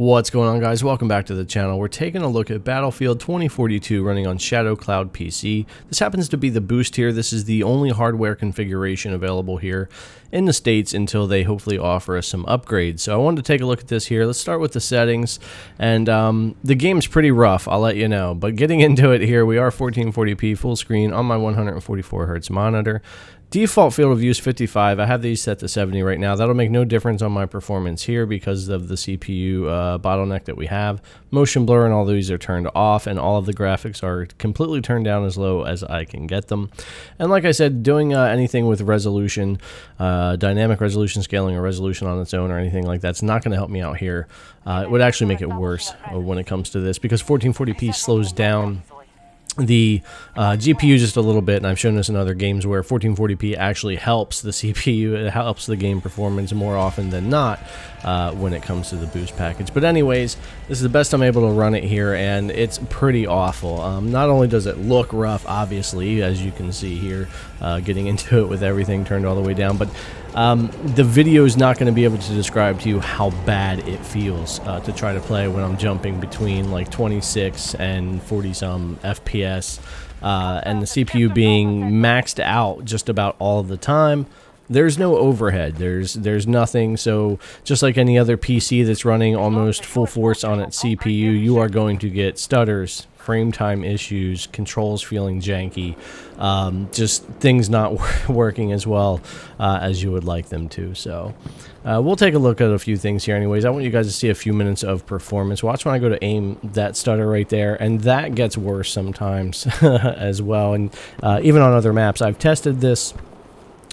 What's going on, guys? Welcome back to the channel. We're taking a look at Battlefield 2042 running on Shadow Cloud PC. This happens to be the boost here. This is the only hardware configuration available here in the States until they hopefully offer us some upgrades. So I wanted to take a look at this here. Let's start with the settings. And the game's pretty rough, I'll let you know. But getting into it here, we are 1440p full screen on my 144Hz monitor. Default field of use 55. I have these set to 70 right now. That'll make no difference on my performance here because of the CPU bottleneck that we have. Motion blur and all these are turned off, and all of the graphics are completely turned down as low as I can get them. And like I said, doing anything with resolution, dynamic resolution scaling or resolution on its own or anything like that's not going to help me out here. It would actually make it worse when it comes to this because 1440p slows down the GPU just a little bit, and I've shown this in other games where 1440p actually helps the CPU. It helps the game performance more often than not when it comes to the boost package. But anyways, this is the best I'm able to run it here, and it's pretty awful. Not only does it look rough, obviously, as you can see here, getting into it with everything turned all the way down, but the video is not going to be able to describe to you how bad it feels to try to play when I'm jumping between like 26 and 40 some FPS and the CPU being maxed out just about all of the time. There's no overhead, there's nothing. So just like any other PC that's running almost full force on its CPU, you are going to get stutters, frame time issues, controls feeling janky, just things not working as well as you would like them to. So we'll take a look at a few things here anyways. I want you guys to see a few minutes of performance. Watch when I go to aim that stutter right there, and that gets worse sometimes as well. And even on other maps, I've tested this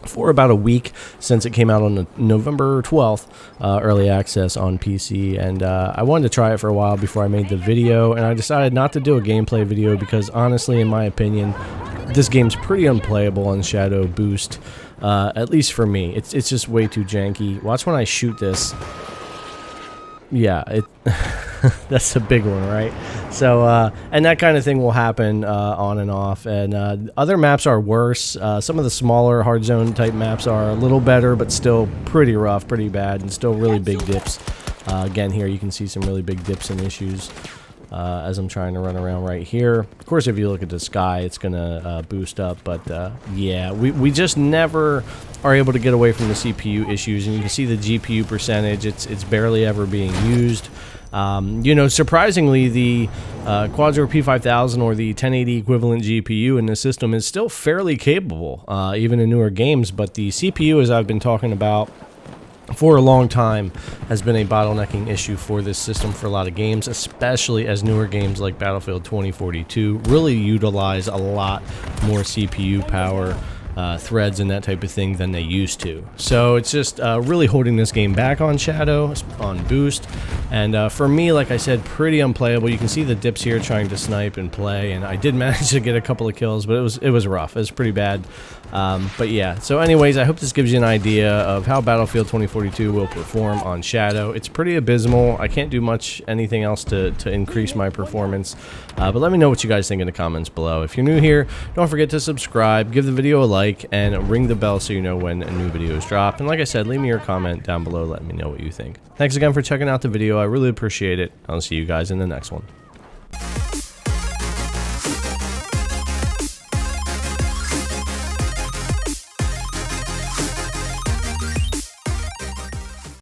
for about a week since it came out on November 12th, early access on PC, and I wanted to try it for a while before I made the video, and I decided not to do a gameplay video because honestly, in my opinion, this game's pretty unplayable on Shadow Boost, at least for me. It's just way too janky. Watch when I shoot this. Yeah, that's a big one, right? So, and that kind of thing will happen on and off. And other maps are worse. Some of the smaller hard zone type maps are a little better, but still pretty rough, pretty bad, and still really big dips. Again, here you can see some really big dips and issues as I'm trying to run around right here. Of course, if you look at the sky, it's going to boost up. But yeah, we just never are able to get away from the CPU issues. And you can see the GPU percentage. It's barely ever being used. You know, surprisingly, the Quadro P5000 or the 1080 equivalent GPU in the system is still fairly capable, even in newer games. But the CPU, as I've been talking about for a long time, has been a bottlenecking issue for this system for a lot of games, especially as newer games like Battlefield 2042 really utilize a lot more CPU power, threads and that type of thing than they used to. So it's just really holding this game back on Shadow, on Boost, and for me, like I said, pretty unplayable. You can see the dips here trying to snipe and play, and I did manage to get a couple of kills, but it was rough. It was pretty bad. But yeah, so anyways, I hope this gives you an idea of how Battlefield 2042 will perform on Shadow. It's pretty abysmal. I can't do anything else to increase my performance, but let me know what you guys think in the comments below. If you're new here, don't forget to subscribe, give the video a like, and ring the bell so you know when a new video is dropped. And like I said, leave me your comment down below, let me know what you think. Thanks again for checking out the video. I really appreciate it. I'll see you guys in the next one.